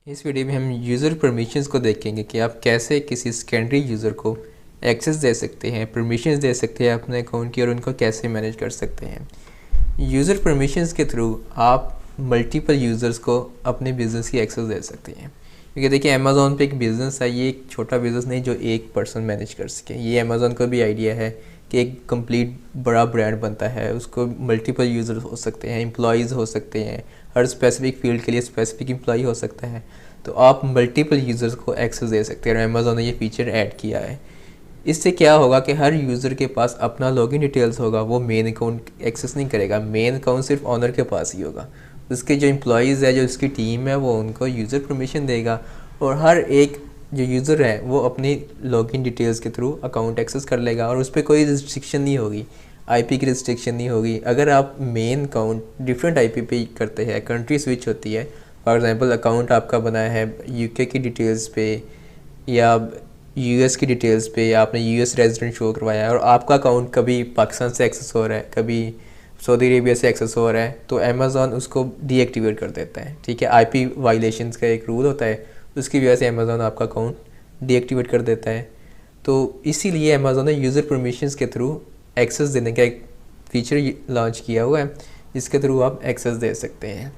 इस वीडियो में हम यूज़र परमिशंस को देखेंगे कि आप कैसे किसी सेकेंडरी यूज़र को एक्सेस दे सकते हैं, परमिशंस दे सकते हैं अपने अकाउंट की और उनको कैसे मैनेज कर सकते हैं। यूज़र परमिशंस के थ्रू आप मल्टीपल यूज़र्स को अपने बिज़नेस की एक्सेस दे सकते हैं। क्योंकि देखिए अमेज़ॉन पे एक बिज़नेस है, ये एक छोटा बिज़नेस नहीं जो एक पर्सन मैनेज कर सके। ये अमेज़ॉन को भी आइडिया है कि एक कंप्लीट बड़ा ब्रांड बनता है, उसको मल्टीपल यूज़र हो सकते हैं, एम्प्लॉयज़ हो सकते हैं, हर स्पेसिफिक फील्ड के लिए स्पेसिफिक एम्प्लॉय हो सकता है। तो आप मल्टीपल यूज़र्स को एक्सेस दे सकते हैं और अमेज़ॉन ने ये फीचर ऐड किया है। इससे क्या होगा कि हर यूज़र के पास अपना लॉगिन डिटेल्स होगा, वो मेन अकाउंट एक्सेस नहीं करेगा। मेन अकाउंट सिर्फ ऑनर के पास ही होगा। उसके जो एम्प्लॉयज़ है, जो उसकी टीम है, वो उनको यूज़र परमिशन देगा और हर एक जो यूज़र है वो अपनी लॉगिन डिटेल्स के थ्रू अकाउंट एक्सेस कर लेगा और उस पर कोई रिस्ट्रिक्शन नहीं होगी, आईपी की रिस्ट्रिक्शन नहीं होगी। अगर आप मेन अकाउंट डिफरेंट आईपी पे करते हैं, कंट्री स्विच होती है, फॉर एग्जांपल अकाउंट आपका बना है यूके की डिटेल्स पे या यूएस की डिटेल्स पे, या आपने यूएस रेजिडेंट शो करवाया है और आपका अकाउंट कभी पाकिस्तान से एक्सेस हो रहा है, कभी सऊदी अरेबिया से एक्सेस हो रहा है, तो अमेज़ॉन उसको डीएक्टिवेट कर देता है। ठीक है, आईपी वायलेशंस का एक रूल होता है, उसकी वजह से अमेज़ॉन आपका अकाउंट डीएक्टिवेट कर देता है। तो इसीलिए अमेज़ॉन ने यूज़र परमिशंस के थ्रू एक्सेस देने का एक फ़ीचर लॉन्च किया हुआ है, जिसके थ्रू आप एक्सेस दे सकते हैं।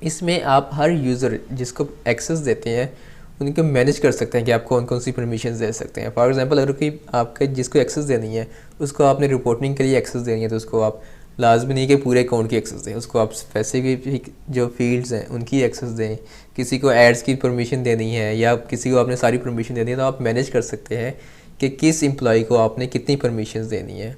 इसमें आप हर यूज़र जिसको एक्सेस देते हैं उनको मैनेज कर सकते हैं कि आप कौन कौन सी परमिशन दे सकते हैं। फॉर एग्जांपल अगर कोई आपके जिसको एक्सेस देनी है उसको आपने रिपोर्टिंग के लिए एक्सेस देनी है, तो उसको आप लाजमी नहीं कि पूरे अकाउंट की एक्सेस दें, उसको आप स्पेसिफिक जो फील्ड्स हैं उनकी एक्सेस दें। किसी को एड्स की परमिशन देनी है या किसी को आपने सारी परमिशन देनी है, तो आप मैनेज कर सकते हैं कि किस एम्प्लॉय को आपने कितनी परमिशन देनी है।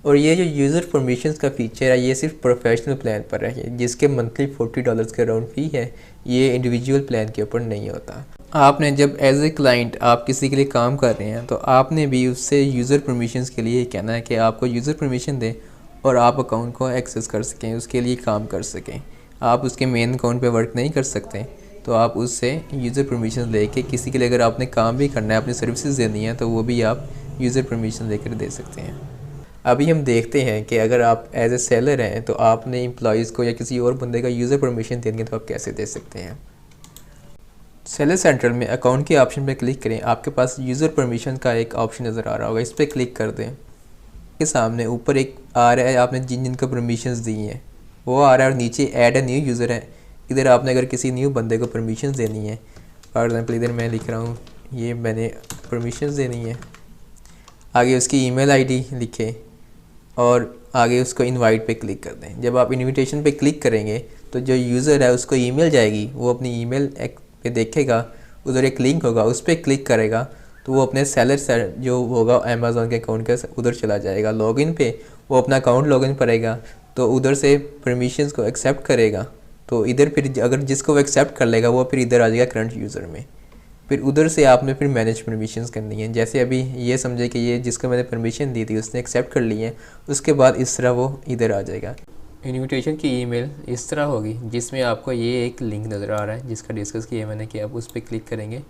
और ये जो यूज़र परमिशंस का फ़ीचर है ये सिर्फ प्रोफेशनल प्लान पर है, जिसके मंथली $40 के अराउंड फ़ी है। ये इंडिविजुअल प्लान के ऊपर नहीं होता। आपने जब एज ए क्लाइंट आप किसी के लिए काम कर रहे हैं तो आपने भी उससे यूज़र परमिशंस के लिए कहना है कि आपको यूज़र परमिशन दें और आप अकाउंट को एक्सेस कर सकें, उसके लिए काम कर सकें। आप उसके मेन अकाउंट पे वर्क नहीं कर सकते, तो आप उससे यूज़र परमिशन लेके किसी के लिए अगर आपने काम भी करना है, अपनी सर्विसेज देनी है, तो वो भी आप यूज़र परमिशन लेकर दे सकते हैं। अभी हम देखते हैं कि अगर आप एज ए सेलर हैं तो आपने एम्प्लॉयज़ को या किसी और बंदे का यूज़र परमिशन देनी है तो आप कैसे दे सकते हैं। सेलर सेंट्रल में अकाउंट के ऑप्शन पर क्लिक करें, आपके पास यूज़र परमिशन का एक ऑप्शन नज़र आ रहा होगा, इस पर क्लिक कर दें। के सामने ऊपर एक आ रहा है आपने जिन जिनको परमिशंस दी हैं वो आ रहा है और नीचे ऐड ए न्यू यूज़र है। इधर आपने अगर किसी न्यू बंदे को परमिशंस देनी है, फॉर एग्जांपल इधर मैं लिख रहा हूँ ये मैंने परमिशंस देनी है, आगे उसकी ईमेल आईडी लिखें और आगे उसको इनवाइट पे क्लिक कर दें। जब आप इनविटेशन पे क्लिक करेंगे तो जो यूज़र है उसको ईमेल जाएगी, वो अपनी ईमेल पे देखेगा, उधर एक लिंक होगा, उस पर क्लिक करेगा तो वो अपने सेलर जो होगा अमेज़ॉन के अकाउंट के उधर चला जाएगा। लॉगिन पे वो अपना अकाउंट लॉगिन करेगा तो उधर से परमिशंस को एक्सेप्ट करेगा, तो इधर फिर अगर जिसको वो एक्सेप्ट कर लेगा वो फिर इधर आ जाएगा करंट यूज़र में। फिर उधर से आपने फिर मैनेज परमिशंस करनी है। जैसे अभी ये समझे कि ये जिसको मैंने परमिशन दी थी उसने एक्सेप्ट कर ली है, उसके बाद इस तरह वो इधर आ जाएगा। इनविटेशन की ईमेल इस तरह होगी जिसमें आपको ये एक लिंक नज़र आ रहा है जिसका डिस्कस किया मैंने कि आप उस पर क्लिक करेंगे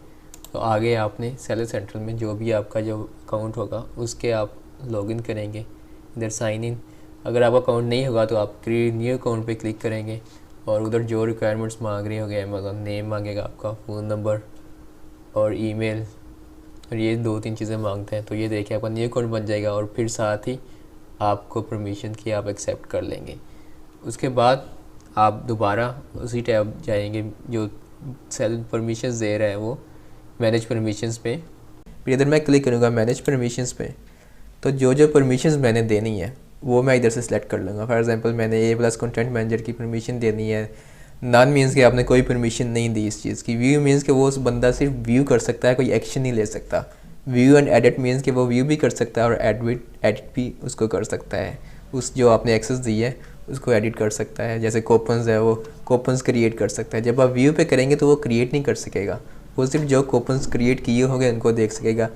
तो आगे आपने सेलर सेंट्रल में जो भी आपका जो अकाउंट होगा उसके आप लॉगिन करेंगे, इधर साइन इन। अगर आपका अकाउंट नहीं होगा तो आप क्रिएट न्यू अकाउंट पे क्लिक करेंगे और उधर जो रिक्वायरमेंट्स मांग रही होगी अमेज़ॉन, नेम मांगेगा आपका, फ़ोन नंबर और ईमेल, और ये 2-3 चीज़ें मांगते हैं। तो ये देखिए आपका न्यू अकाउंट बन जाएगा और फिर साथ ही आपको परमिशन की आप एक्सेप्ट कर लेंगे। उसके बाद आप दोबारा उसी टैब जाएंगे जो सेल परमिशंस दे रहा है वो मैनेज परमिशंस पे। फिर इधर मैं क्लिक करूँगा मैनेज परमिशंस पे, तो जो जो परमिशंस मैंने देनी है वो मैं इधर से सिलेक्ट कर लूँगा। फॉर एग्जांपल मैंने A+ कंटेंट मैनेजर की परमिशन देनी है। नॉन मीन्स कि आपने कोई परमिशन नहीं दी इस चीज़ की। व्यू मीन्स कि वो उस बंदा सिर्फ व्यू कर सकता है, कोई एक्शन नहीं ले सकता। व्यू एंड एडिट मीन्स कि वो व्यू भी कर सकता है और एडिट भी उसको कर सकता है। उस जो आपने एक्सेस दी है उसको एडिट कर सकता है। जैसे कोपन्स है वो कोपन्स क्रिएट कर सकता है। जब आप व्यू पे करेंगे तो वो क्रिएट नहीं कर सकेगा, वो सिर्फ जो कोपन्स क्रिएट किए होंगे उनको देख सकेगा,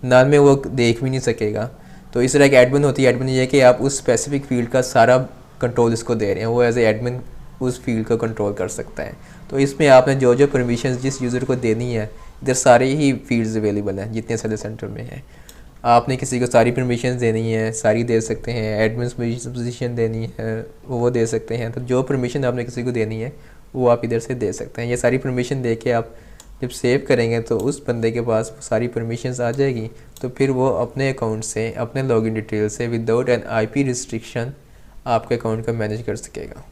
नॉन में वो देख भी नहीं सकेगा। तो इस तरह एक एडमिन होती है। एडमिन ये है कि आप उस स्पेसिफिक फील्ड का सारा कंट्रोल इसको दे रहे हैं, वो एज ए एडमिन उस फील्ड को कंट्रोल कर सकता है। तो इसमें आपने जो जो परमिशन जिस यूज़र को देनी है, इधर सारे ही फील्ड्स अवेलेबल हैं जितने सेलर सेंटर में हैं। आपने किसी को सारी परमिशन देनी है सारी दे सकते हैं, एडमिन पोजीशन देनी है वो दे सकते हैं। तो जो परमिशन आपने किसी को देनी है वो आप इधर से दे सकते हैं। ये सारी परमिशन दे के आप जब सेव करेंगे तो उस बंदे के पास सारी परमिशंस आ जाएगी, तो फिर वो अपने अकाउंट से, अपने लॉगिन डिटेल से विदाउट एन IP रिस्ट्रिक्शन आपके अकाउंट को मैनेज कर सकेगा।